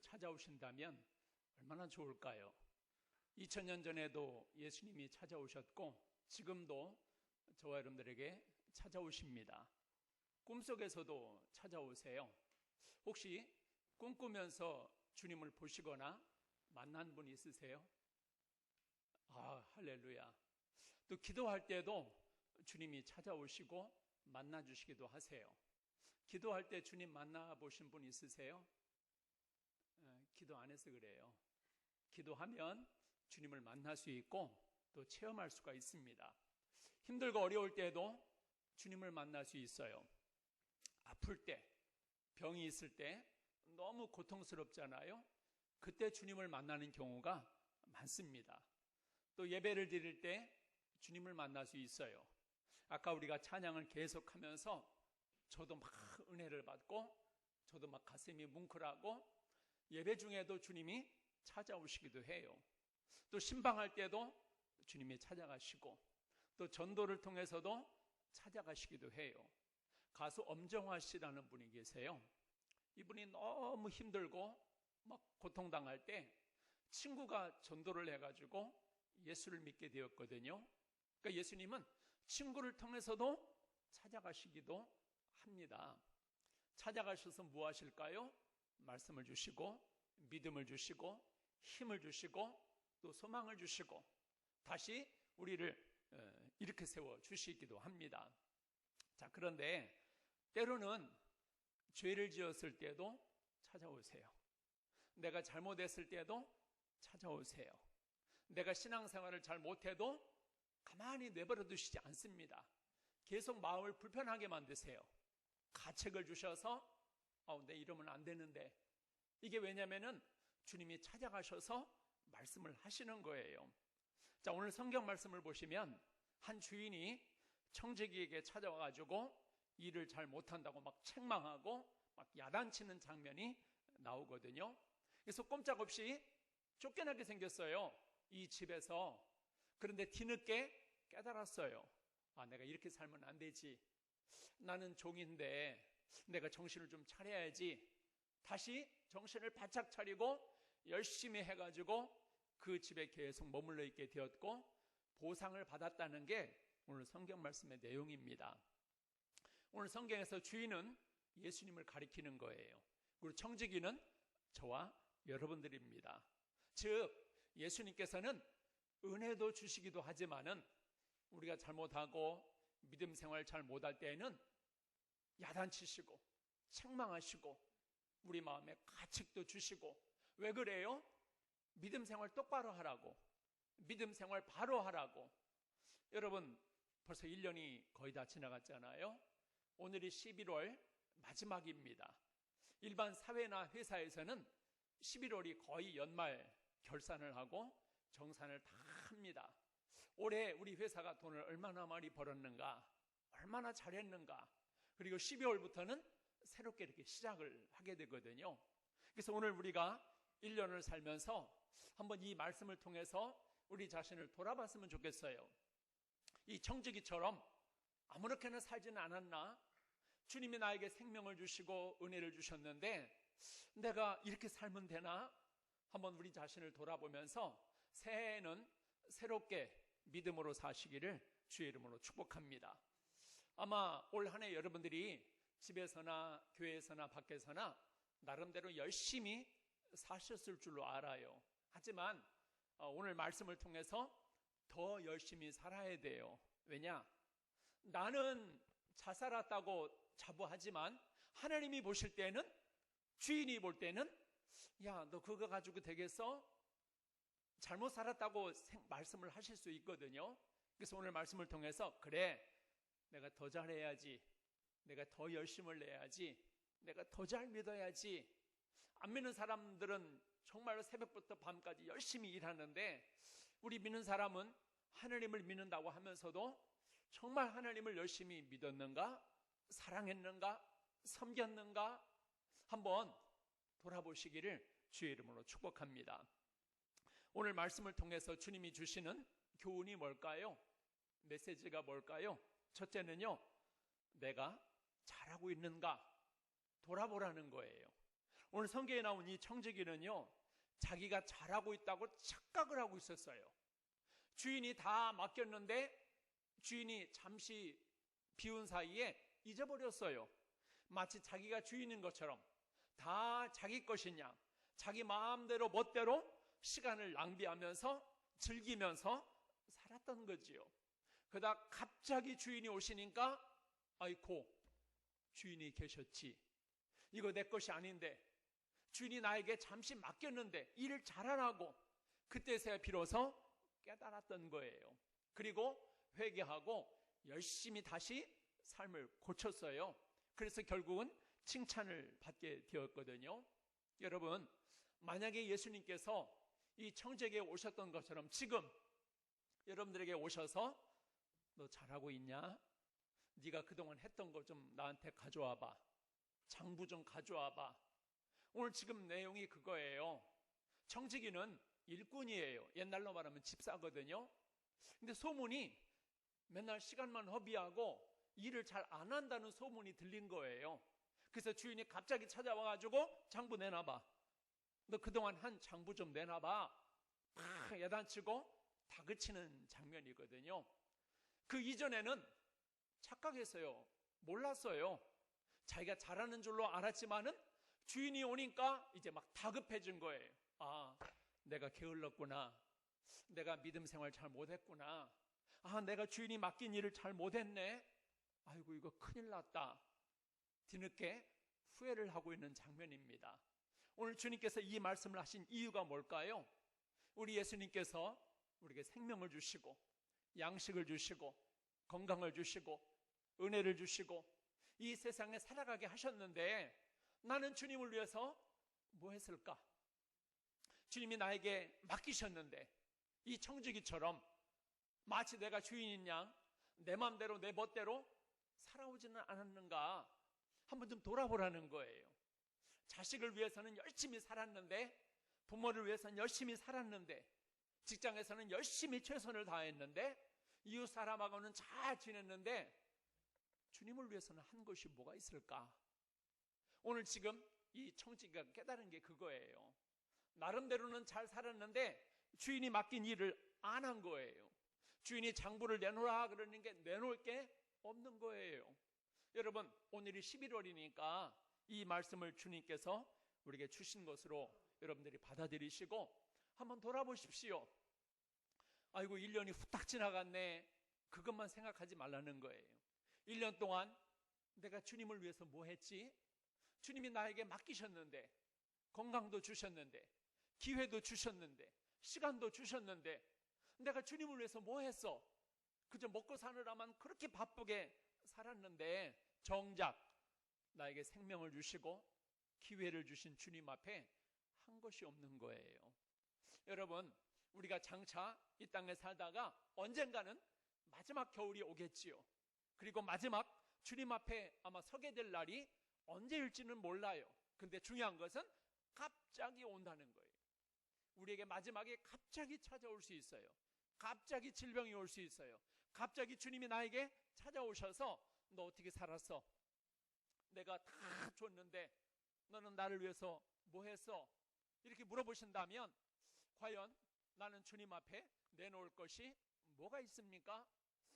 찾아오신다면 얼마나 좋을까요? 2000년 전에도 예수님이 찾아오셨고 지금도 저와 여러분들에게 찾아오십니다. 꿈속에서도 찾아오세요. 혹시 꿈꾸면서 주님을 보시거나 만난 분 있으세요? 할렐루야. 또 기도할 때도 주님이 찾아오시고 만나주시기도 하세요. 기도할 때 주님 만나보신 분 있으세요? 기도 안 해서 그래요. 기도하면 주님을 만날 수 있고 또 체험할 수가 있습니다. 힘들고 어려울 때도 주님을 만날 수 있어요. 아플 때, 병이 있을 때 너무 고통스럽잖아요. 그때 주님을 만나는 경우가 많습니다. 또 예배를 드릴 때 주님을 만날 수 있어요. 아까 우리가 찬양을 계속하면서 저도 막 은혜를 받고 저도 막 가슴이 뭉클하고 예배 중에도 주님이 찾아오시기도 해요. 또 신방할 때도 주님이 찾아가시고 또 전도를 통해서도 찾아가시기도 해요. 가수 엄정화 씨라는 분이 계세요. 이분이 너무 힘들고 막 고통당할 때 친구가 전도를 해가지고 예수를 믿게 되었거든요. 그러니까 예수님은 친구를 통해서도 찾아가시기도 합니다. 찾아가셔서 뭐 하실까요? 말씀을 주시고 믿음을 주시고 힘을 주시고 또 소망을 주시고 다시 우리를 이렇게 세워 주시기도 합니다. 자, 그런데 때로는 죄를 지었을 때도 찾아오세요. 내가 잘못했을 때도 찾아오세요. 내가 신앙생활을 잘 못해도 가만히 내버려 두시지 않습니다. 계속 마음을 불편하게 만드세요. 가책을 주셔서 내 이러면 안 되는데, 이게 왜냐면은 주님이 찾아가셔서 말씀을 하시는 거예요. 자, 오늘 성경 말씀을 보시면 한 주인이 청지기에게 찾아와가지고 일을 잘 못한다고 막 책망하고 막 야단치는 장면이 나오거든요. 그래서 꼼짝없이 쫓겨나게 생겼어요, 이 집에서. 그런데 뒤늦게 깨달았어요. 내가 이렇게 살면 안 되지. 나는 종인데 내가 정신을 좀 차려야지. 다시 정신을 바짝 차리고 열심히 해가지고 그 집에 계속 머물러 있게 되었고 보상을 받았다는 게 오늘 성경 말씀의 내용입니다. 오늘 성경에서 주인은 예수님을 가리키는 거예요. 그리고 청지기는 저와 여러분들입니다. 즉 예수님께서는 은혜도 주시기도 하지만은 우리가 잘못하고 믿음 생활 잘 못할 때에는 야단치시고 책망하시고 우리 마음에 가책도 주시고. 왜 그래요? 믿음 생활 똑바로 하라고, 믿음 생활 바로 하라고. 여러분, 벌써 1년이 거의 다 지나갔잖아요. 오늘이 11월 마지막입니다. 일반 사회나 회사에서는 11월이 거의 연말 결산을 하고 정산을 다 합니다. 올해 우리 회사가 돈을 얼마나 많이 벌었는가, 얼마나 잘했는가. 그리고 12월부터는 새롭게 이렇게 시작을 하게 되거든요. 그래서 오늘 우리가 1년을 살면서 한번 이 말씀을 통해서 우리 자신을 돌아봤으면 좋겠어요. 이 청지기처럼 아무렇게나 살지는 않았나? 주님이 나에게 생명을 주시고 은혜를 주셨는데 내가 이렇게 살면 되나? 한번 우리 자신을 돌아보면서 새해에는 새롭게 믿음으로 사시기를 주의 이름으로 축복합니다. 아마 올 한 해 여러분들이 집에서나 교회에서나 밖에서나 나름대로 열심히 사셨을 줄로 알아요. 하지만 오늘 말씀을 통해서 더 열심히 살아야 돼요. 왜냐? 나는 잘 살았다고 자부하지만 하나님이 보실 때는, 주인이 볼 때는 야, 너 그거 가지고 되겠어? 잘못 살았다고 말씀을 하실 수 있거든요. 그래서 오늘 말씀을 통해서 그래, 내가 더 잘해야지, 내가 더 열심을 내야지, 내가 더 잘 믿어야지. 안 믿는 사람들은 정말로 새벽부터 밤까지 열심히 일하는데 우리 믿는 사람은 하나님을 믿는다고 하면서도 정말 하나님을 열심히 믿었는가? 사랑했는가? 섬겼는가? 한번 돌아보시기를 주의 이름으로 축복합니다. 오늘 말씀을 통해서 주님이 주시는 교훈이 뭘까요? 메시지가 뭘까요? 첫째는요, 내가 잘하고 있는가 돌아보라는 거예요. 오늘 성경에 나온 이 청지기는요, 자기가 잘하고 있다고 착각을 하고 있었어요. 주인이 다 맡겼는데 주인이 잠시 비운 사이에 잊어버렸어요. 마치 자기가 주인인 것처럼 다 자기 것이냐, 자기 마음대로 멋대로 시간을 낭비하면서 즐기면서 살았던 거지요. 그러다 갑자기 주인이 오시니까 아이고, 주인이 계셨지. 이거 내 것이 아닌데, 주인이 나에게 잠시 맡겼는데 일을 잘 안 하고, 그때서야 비로소 깨달았던 거예요. 그리고 회개하고 열심히 다시 삶을 고쳤어요. 그래서 결국은 칭찬을 받게 되었거든요. 여러분, 만약에 예수님께서 이 청지기에 오셨던 것처럼 지금 여러분들에게 오셔서 너 잘하고 있냐? 네가 그동안 했던 거 좀 나한테 가져와봐. 장부 좀 가져와봐. 오늘 지금 내용이 그거예요. 청지기는 일꾼이에요. 옛날로 말하면 집사거든요. 근데 소문이 맨날 시간만 허비하고 일을 잘 안 한다는 소문이 들린 거예요. 그래서 주인이 갑자기 찾아와가지고 장부 내놔봐. 너 그동안 한 장부 좀 내놔봐. 막 야단치고 다그치는 장면이거든요. 그 이전에는 착각했어요. 몰랐어요. 자기가 잘하는 줄로 알았지만은 주인이 오니까 이제 막 다급해진 거예요. 아, 내가 게을렀구나. 내가 믿음 생활 잘 못했구나. 아, 내가 주인이 맡긴 일을 잘 못했네. 아이고, 이거 큰일 났다. 뒤늦게 후회를 하고 있는 장면입니다. 오늘 주님께서 이 말씀을 하신 이유가 뭘까요? 우리 예수님께서 우리에게 생명을 주시고 양식을 주시고 건강을 주시고 은혜를 주시고 이 세상에 살아가게 하셨는데, 나는 주님을 위해서 뭐 했을까? 주님이 나에게 맡기셨는데 이 청지기처럼 마치 내가 주인인 양 내 맘대로 내 멋대로 살아오지는 않았는가 한번 좀 돌아보라는 거예요. 자식을 위해서는 열심히 살았는데, 부모를 위해서는 열심히 살았는데, 직장에서는 열심히 최선을 다했는데, 이웃 사람하고는 잘 지냈는데 주님을 위해서는 한 것이 뭐가 있을까? 오늘 지금 이 청지기가 깨달은 게 그거예요. 나름대로는 잘 살았는데 주인이 맡긴 일을 안 한 거예요. 주인이 장부를 내놓으라 그러는 게 내놓을 게 없는 거예요. 여러분, 오늘이 11월이니까 이 말씀을 주님께서 우리에게 주신 것으로 여러분들이 받아들이시고 한번 돌아보십시오. 아이고, 1년이 후딱 지나갔네. 그것만 생각하지 말라는 거예요. 1년 동안 내가 주님을 위해서 뭐 했지? 주님이 나에게 맡기셨는데, 건강도 주셨는데, 기회도 주셨는데, 시간도 주셨는데, 내가 주님을 위해서 뭐 했어? 그저 먹고 사느라만 그렇게 바쁘게 살았는데 정작 나에게 생명을 주시고 기회를 주신 주님 앞에 한 것이 없는 거예요. 여러분, 우리가 장차 이 땅에 살다가 언젠가는 마지막 겨울이 오겠지요. 그리고 마지막 주님 앞에 아마 서게 될 날이 언제일지는 몰라요. 근데 중요한 것은 갑자기 온다는 거예요. 우리에게 마지막에 갑자기 찾아올 수 있어요. 갑자기 질병이 올 수 있어요. 갑자기 주님이 나에게 찾아오셔서 너 어떻게 살았어? 내가 다 줬는데 너는 나를 위해서 뭐 했어? 이렇게 물어보신다면 과연 나는 주님 앞에 내놓을 것이 뭐가 있습니까?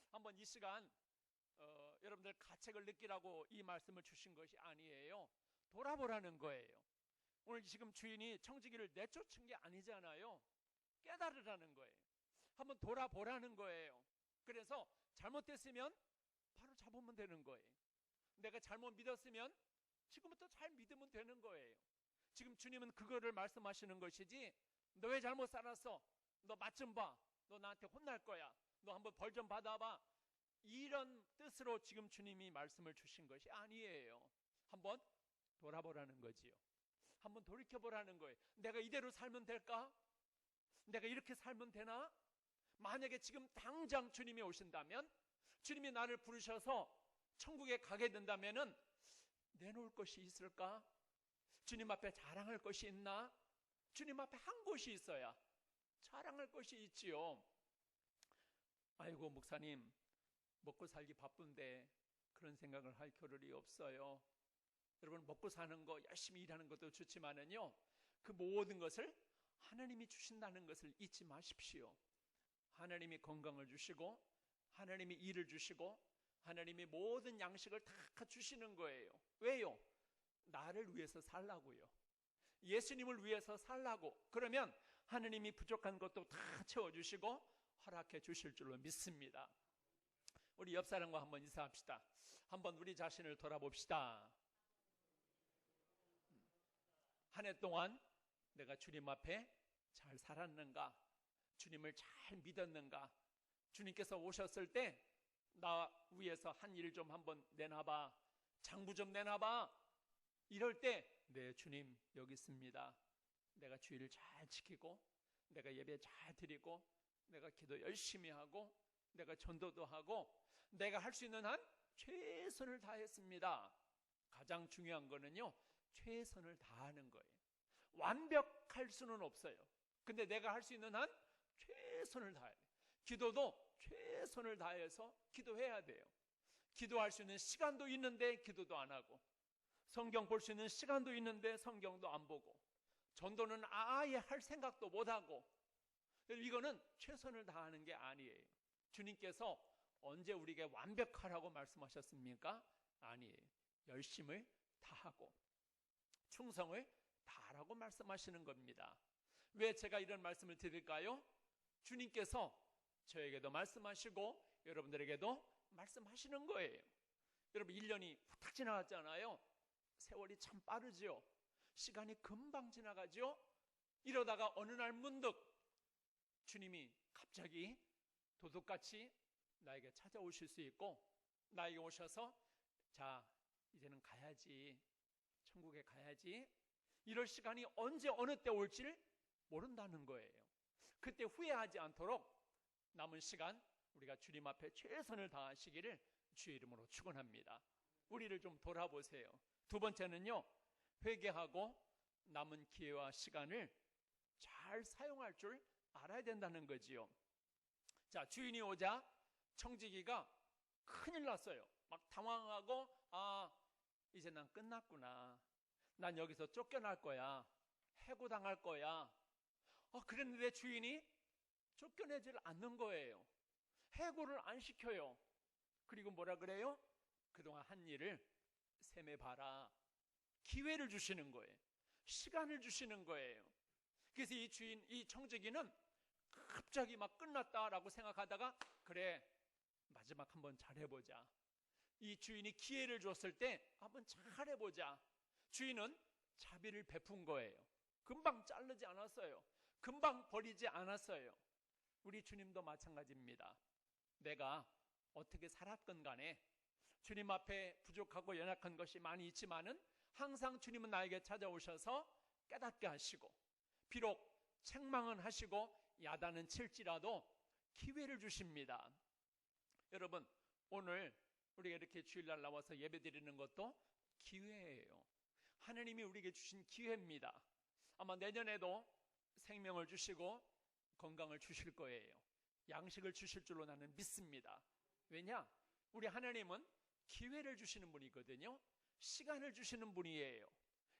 한번 이 시간 여러분들 가책을 느끼라고 이 말씀을 주신 것이 아니에요. 돌아보라는 거예요. 오늘 지금 주인이 청지기를 내쫓은 게 아니잖아요. 깨달으라는 거예요. 한번 돌아보라는 거예요. 그래서 잘못됐으면 바로 잡으면 되는 거예요. 내가 잘못 믿었으면 지금부터 잘 믿으면 되는 거예요. 지금 주님은 그거를 말씀하시는 것이지, 너 왜 잘못 살았어? 너 맛 좀 봐. 너 나한테 혼날 거야. 너 한번 벌 좀 받아봐. 이런 뜻으로 지금 주님이 말씀을 주신 것이 아니에요. 한번 돌아보라는 거지요. 한번 돌이켜보라는 거예요. 내가 이대로 살면 될까? 내가 이렇게 살면 되나? 만약에 지금 당장 주님이 오신다면, 주님이 나를 부르셔서 천국에 가게 된다면은 내놓을 것이 있을까? 주님 앞에 자랑할 것이 있나? 주님 앞에 한 곳이 있어야 자랑할 것이 있지요. 아이고, 목사님 먹고 살기 바쁜데 그런 생각을 할 겨를이 없어요. 여러분 먹고 사는 거 열심히 일하는 것도 좋지만은요, 그 모든 것을 하나님이 주신다는 것을 잊지 마십시오. 하나님이 건강을 주시고 하나님이 일을 주시고 하나님이 모든 양식을 다 주시는 거예요. 왜요? 나를 위해서 살라고요. 예수님을 위해서 살라고. 그러면 하나님이 부족한 것도 다 채워주시고 허락해 주실 줄로 믿습니다. 우리 옆 사람과 한번 인사합시다. 한번 우리 자신을 돌아봅시다. 한 해 동안 내가 주님 앞에 잘 살았는가? 주님을 잘 믿었는가? 주님께서 오셨을 때 나 위해서 한 일 좀 한번 내놔봐. 장부 좀 내놔봐. 이럴 때 네, 주님 여기 있습니다. 내가 주의를 잘 지키고 내가 예배 잘 드리고 내가 기도 열심히 하고 내가 전도도 하고 내가 할 수 있는 한 최선을 다했습니다. 가장 중요한 거는요, 최선을 다하는 거예요. 완벽할 수는 없어요. 근데 내가 할 수 있는 한 최선을 다해야 돼요. 기도도 최선을 다해서 기도해야 돼요. 기도할 수 있는 시간도 있는데 기도도 안 하고, 성경 볼 수 있는 시간도 있는데 성경도 안 보고, 전도는 아예 할 생각도 못 하고, 이거는 최선을 다하는 게 아니에요. 주님께서 언제 우리에게 완벽하라고 말씀하셨습니까? 아니에요. 열심을 다하고 충성을 다하라고 말씀하시는 겁니다. 왜 제가 이런 말씀을 드릴까요? 주님께서 저에게도 말씀하시고 여러분들에게도 말씀하시는 거예요. 여러분 1년이 후딱 지나갔잖아요. 세월이 참 빠르죠. 시간이 금방 지나가죠. 이러다가 어느 날 문득 주님이 갑자기 도둑같이 나에게 찾아오실 수 있고, 나에게 오셔서 자 이제는 가야지, 천국에 가야지, 이럴 시간이 언제 어느 때 올지를 모른다는 거예요. 그때 후회하지 않도록 남은 시간 우리가 주님 앞에 최선을 다하시기를 주의 이름으로 축원합니다. 우리를 좀 돌아보세요. 두 번째는요, 회개하고 남은 기회와 시간을 잘 사용할 줄 알아야 된다는 거지요. 자, 주인이 오자 청지기가 큰일 났어요. 막 당황하고, 이제 난 끝났구나. 난 여기서 쫓겨날 거야. 해고당할 거야. 그랬는데 주인이 쫓겨내질 않는 거예요. 해고를 안 시켜요. 그리고 뭐라 그래요? 그동안 한 일을 셈해봐라. 기회를 주시는 거예요. 시간을 주시는 거예요. 그래서 이 청지기는 갑자기 막 끝났다라고 생각하다가, 그래, 마지막 한번 잘해보자. 이 주인이 기회를 줬을 때 한번 잘해보자. 주인은 자비를 베푼 거예요. 금방 자르지 않았어요. 금방 버리지 않았어요. 우리 주님도 마찬가지입니다. 내가 어떻게 살았건 간에 주님 앞에 부족하고 연약한 것이 많이 있지만은 항상 주님은 나에게 찾아오셔서 깨닫게 하시고, 비록 책망은 하시고 야단은 칠지라도 기회를 주십니다. 여러분, 오늘 우리가 이렇게 주일날 나와서 예배드리는 것도 기회예요. 하나님이 우리에게 주신 기회입니다. 아마 내년에도 생명을 주시고 건강을 주실 거예요. 양식을 주실 줄로 나는 믿습니다. 왜냐? 우리 하나님은 기회를 주시는 분이거든요. 시간을 주시는 분이에요.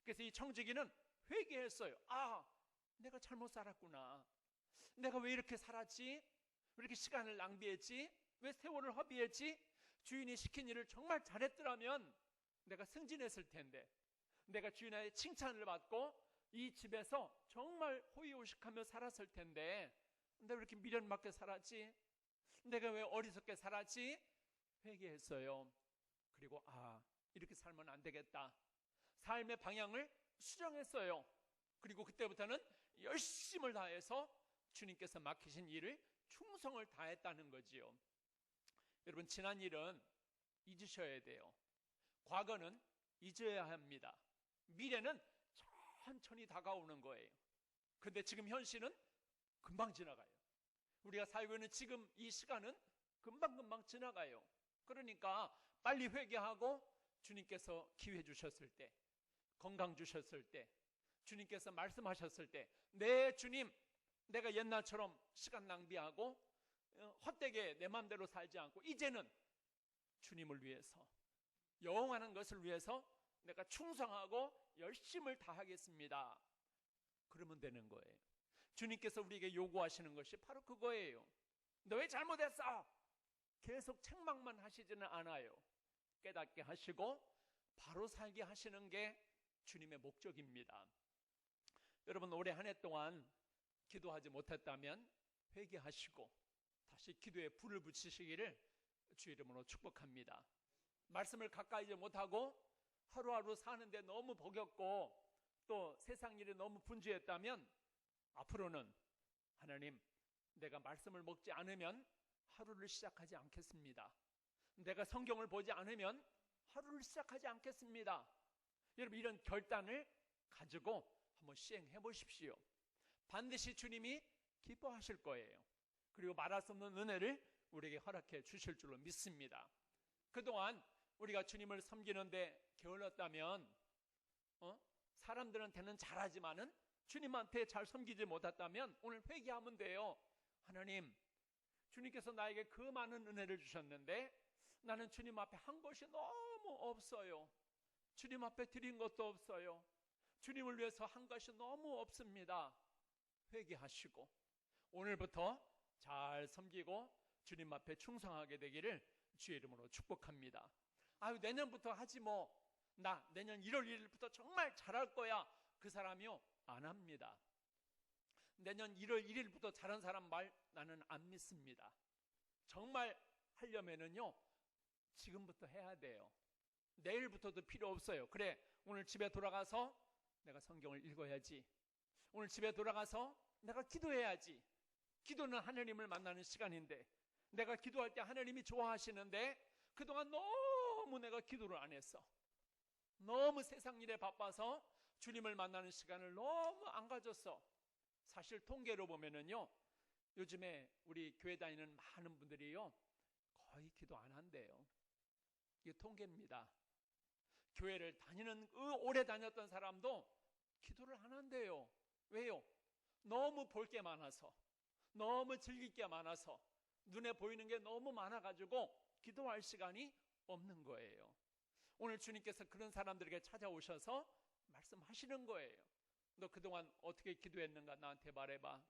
그래서 이 청지기는 회개했어요. 내가 잘못 살았구나. 내가 왜 이렇게 살았지? 왜 이렇게 시간을 낭비했지? 왜 세월을 허비했지? 주인이 시킨 일을 정말 잘했더라면 내가 승진했을 텐데, 내가 주인의 칭찬을 받고 이 집에서 정말 호의호식하며 살았을 텐데, 내가 왜 이렇게 미련맞게 살았지? 내가 왜 어리석게 살았지? 회개했어요. 그리고 이렇게 살면 안 되겠다. 삶의 방향을 수정했어요. 그리고 그때부터는 열심을 다해서 주님께서 맡기신 일을 충성을 다했다는 거지요. 여러분, 지난 일은 잊으셔야 돼요. 과거는 잊어야 합니다. 미래는 천천히 다가오는 거예요. 그런데 지금 현실은 금방 지나가요. 우리가 살고 있는 지금 이 시간은 금방금방 지나가요. 그러니까 빨리 회개하고 주님께서 기회 주셨을 때, 건강 주셨을 때, 주님께서 말씀하셨을 때, 네 주님, 내가 옛날처럼 시간 낭비하고 헛되게 내 마음대로 살지 않고 이제는 주님을 위해서, 영원한 것을 위해서 내가 충성하고 열심을 다하겠습니다. 그러면 되는 거예요. 주님께서 우리에게 요구하시는 것이 바로 그거예요. 너 왜 잘못했어? 계속 책망만 하시지는 않아요. 깨닫게 하시고 바로 살게 하시는 게 주님의 목적입니다. 여러분, 올해 한 해 동안 기도하지 못했다면 회개하시고 다시 기도에 불을 붙이시기를 주 이름으로 축복합니다. 말씀을 가까이 못하고 하루하루 사는데 너무 버겁고 또 세상 일이 너무 분주했다면 앞으로는 하나님, 내가 말씀을 먹지 않으면 하루를 시작하지 않겠습니다. 내가 성경을 보지 않으면 하루를 시작하지 않겠습니다. 여러분, 이런 결단을 가지고 한번 시행해 보십시오. 반드시 주님이 기뻐하실 거예요. 그리고 말할 수 없는 은혜를 우리에게 허락해 주실 줄로 믿습니다. 그동안 우리가 주님을 섬기는데 게을렀다면 사람들한테는 잘하지만은 주님한테 잘 섬기지 못했다면 오늘 회개하면 돼요. 하나님, 주님께서 나에게 그 많은 은혜를 주셨는데 나는 주님 앞에 한 것이 너무 없어요. 주님 앞에 드린 것도 없어요. 주님을 위해서 한 것이 너무 없습니다. 회개하시고 오늘부터 잘 섬기고 주님 앞에 충성하게 되기를 주의 이름으로 축복합니다. 아유, 내년부터 하지 뭐. 나 내년 1월 1일부터 정말 잘할 거야. 그 사람이요, 안 합니다. 내년 1월 1일부터 잘한 사람 말 나는 안 믿습니다. 정말 하려면은요, 지금부터 해야 돼요. 내일부터도 필요 없어요. 그래, 오늘 집에 돌아가서 내가 성경을 읽어야지. 오늘 집에 돌아가서 내가 기도해야지. 기도는 하나님을 만나는 시간인데 내가 기도할 때 하나님이 좋아하시는데 그동안 너무 내가 기도를 안 했어. 너무 세상 일에 바빠서 주님을 만나는 시간을 너무 안 가졌어. 사실 통계로 보면은요, 요즘에 우리 교회 다니는 많은 분들이요, 거의 기도 안 한대요. 이게 통계입니다. 교회를 다니는 오래 다녔던 사람도 기도를 안 한대요. 왜요? 너무 볼 게 많아서, 너무 즐길 게 많아서, 눈에 보이는 게 너무 많아가지고 기도할 시간이 없는 거예요. 오늘 주님께서 그런 사람들에게 찾아오셔서 말씀하시는 거예요. 너 그동안 어떻게 기도했는가 나한테 말해봐.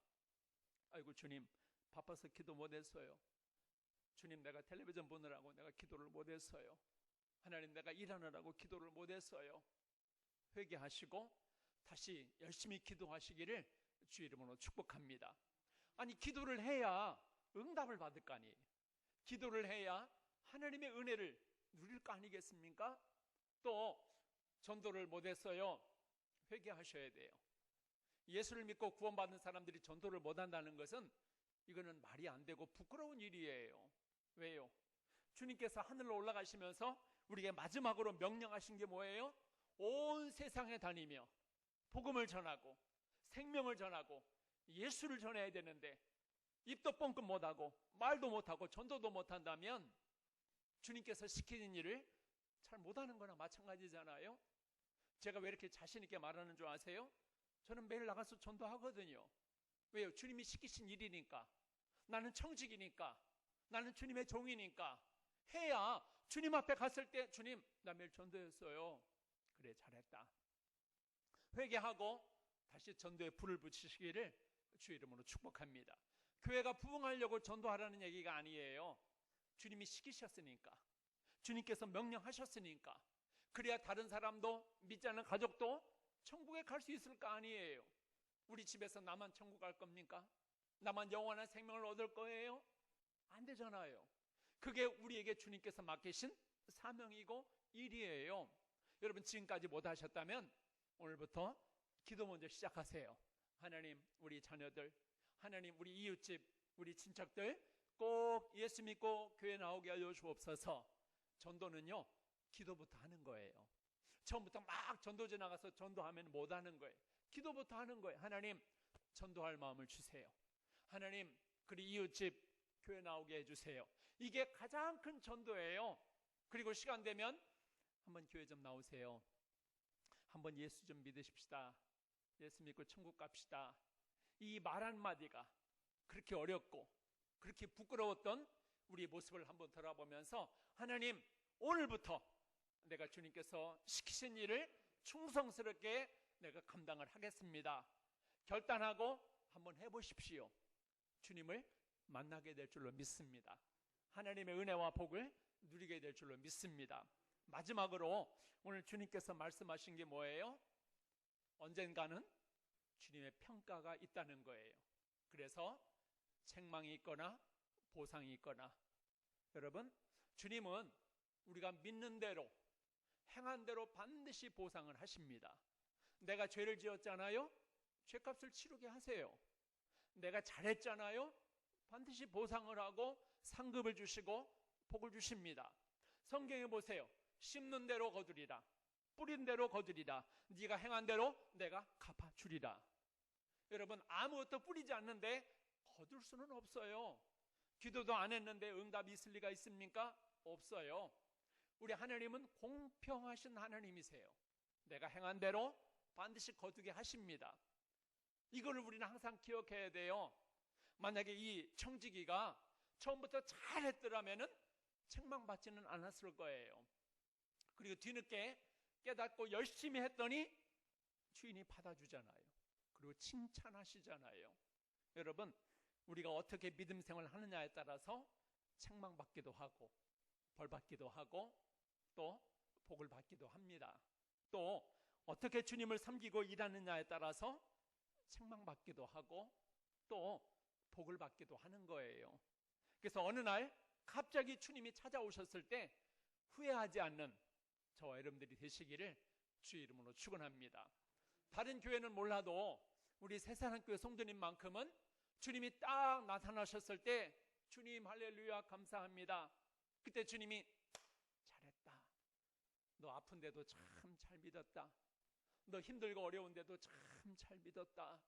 아이고, 주님 바빠서 기도 못했어요. 주님, 내가 텔레비전 보느라고 내가 기도를 못했어요. 하나님, 내가 일하느라고 기도를 못했어요. 회개하시고 다시 열심히 기도하시기를 주의 이름으로 축복합니다. 아니, 기도를 해야 응답을 받을 거 아니에요. 기도를 해야 하나님의 은혜를 누릴 거 아니겠습니까? 또 전도를 못했어요. 회개하셔야 돼요. 예수를 믿고 구원받은 사람들이 전도를 못한다는 것은 이거는 말이 안 되고 부끄러운 일이에요. 왜요? 주님께서 하늘로 올라가시면서 우리에게 마지막으로 명령하신 게 뭐예요? 온 세상에 다니며 복음을 전하고 생명을 전하고 예수를 전해야 되는데 입도 뻥끗 못하고 말도 못하고 전도도 못한다면 주님께서 시키는 일을 잘 못하는 거나 마찬가지잖아요. 제가 왜 이렇게 자신 있게 말하는 줄 아세요? 저는 매일 나가서 전도하거든요. 왜요? 주님이 시키신 일이니까. 나는 청직이니까. 나는 주님의 종이니까. 해야 주님 앞에 갔을 때 주님, 나 매일 전도했어요. 그래, 잘했다. 회개하고 다시 전도에 불을 붙이시기를 주의 이름으로 축복합니다. 교회가 부흥하려고 전도하라는 얘기가 아니에요. 주님이 시키셨으니까, 주님께서 명령하셨으니까, 그래야 다른 사람도 믿지 않는 가족도 천국에 갈 수 있을 거 아니에요. 우리 집에서 나만 천국 갈 겁니까? 나만 영원한 생명을 얻을 거예요? 안 되잖아요. 그게 우리에게 주님께서 맡기신 사명이고 일이에요. 여러분, 지금까지 못 하셨다면 오늘부터 기도 먼저 시작하세요. 하나님, 우리 자녀들, 하나님, 우리 이웃집, 우리 친척들 꼭 예수 믿고 교회 나오게 하여 주옵소서. 전도는요, 기도부터 하는 거예요. 처음부터 막 전도제 나가서 전도하면 못 하는 거예요. 기도부터 하는 거예요. 하나님, 전도할 마음을 주세요. 하나님, 그리 이웃집 교회 나오게 해주세요. 이게 가장 큰 전도예요. 그리고 시간 되면 한번 교회 좀 나오세요. 한번 예수 좀 믿으십시다. 예수 믿고 천국 갑시다. 이 말 한마디가 그렇게 어렵고 그렇게 부끄러웠던 우리 모습을 한번 돌아보면서 하나님, 오늘부터 내가 주님께서 시키신 일을 충성스럽게 내가 감당을 하겠습니다. 결단하고 한번 해보십시오. 주님을 만나게 될 줄로 믿습니다. 하나님의 은혜와 복을 누리게 될 줄로 믿습니다. 마지막으로 오늘 주님께서 말씀하신 게 뭐예요? 언젠가는 주님의 평가가 있다는 거예요. 그래서 책망이 있거나 보상이 있거나, 여러분, 주님은 우리가 믿는 대로 행한 대로 반드시 보상을 하십니다. 내가 죄를 지었잖아요? 죄값을 치르게 하세요. 내가 잘했잖아요? 반드시 보상을 하고 상급을 주시고 복을 주십니다. 성경에 보세요. 심는 대로 거두리라, 뿌린 대로 거두리라, 네가 행한 대로 내가 갚아주리라. 여러분, 아무것도 뿌리지 않는데 거둘 수는 없어요. 기도도 안 했는데 응답이 있을 리가 있습니까? 없어요. 우리 하나님은 공평하신 하나님이세요. 내가 행한 대로 반드시 거두게 하십니다. 이걸 우리는 항상 기억해야 돼요. 만약에 이 청지기가 처음부터 잘했더라면 책망받지는 않았을 거예요. 그리고 뒤늦게 깨닫고 열심히 했더니 주인이 받아주잖아요. 그리고 칭찬하시잖아요. 여러분, 우리가 어떻게 믿음 생활을 하느냐에 따라서 책망받기도 하고 벌받기도 하고 또 복을 받기도 합니다. 또 어떻게 주님을 섬기고 일하느냐에 따라서 책망받기도 하고 또 복을 받기도 하는 거예요. 그래서 어느 날 갑자기 주님이 찾아오셨을 때 후회하지 않는 저와 여러분들이 되시기를 주의 이름으로 축원합니다. 다른 교회는 몰라도 우리 새사랑교회 성도님만큼은 주님이 딱 나타나셨을 때 주님 할렐루야 감사합니다. 그때 주님이 잘했다. 너 아픈데도 참 잘 믿었다. 너 힘들고 어려운데도 참 잘 믿었다.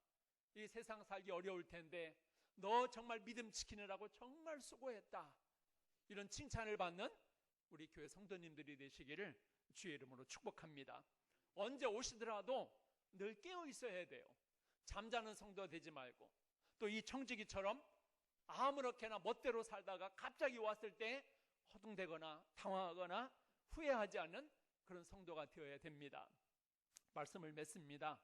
이 세상 살기 어려울 텐데 너 정말 믿음 지키느라고 정말 수고했다. 이런 칭찬을 받는 우리 교회 성도님들이 되시기를 주의 이름으로 축복합니다. 언제 오시더라도 늘 깨어 있어야 돼요. 잠자는 성도 되지 말고, 또 이 청지기처럼 아무렇게나 멋대로 살다가 갑자기 왔을 때 허둥대거나 당황하거나 후회하지 않는 그런 성도가 되어야 됩니다. 말씀을 맺습니다.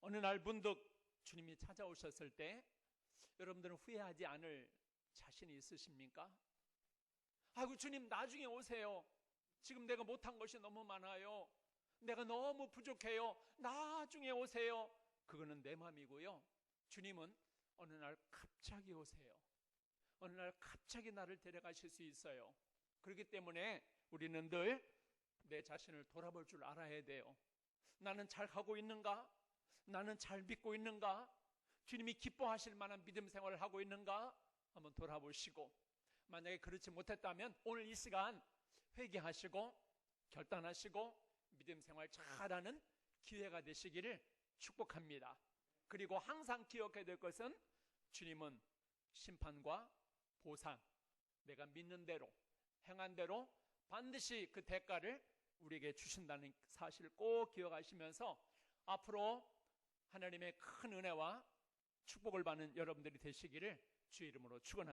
어느 날 문득 주님이 찾아오셨을 때 여러분들은 후회하지 않을 자신이 있으십니까? 아이고 주님 나중에 오세요. 지금 내가 못한 것이 너무 많아요. 내가 너무 부족해요. 나중에 오세요. 그거는 내 마음이고요. 주님은 어느 날 갑자기 오세요. 어느 날 갑자기 나를 데려가실 수 있어요. 그렇기 때문에 우리는 늘 내 자신을 돌아볼 줄 알아야 돼요. 나는 잘 가고 있는가? 나는 잘 믿고 있는가? 주님이 기뻐하실 만한 믿음 생활을 하고 있는가? 한번 돌아보시고, 만약에 그렇지 못했다면 오늘 이 시간 회개하시고 결단하시고 믿음 생활 잘하는 기회가 되시기를 축복합니다. 그리고 항상 기억해야 될 것은 주님은 심판과 보상, 내가 믿는 대로 행한 대로 반드시 그 대가를 우리에게 주신다는 사실을 꼭 기억하시면서 앞으로 하나님의 큰 은혜와 축복을 받는 여러분들이 되시기를 주의 이름으로 축원합니다.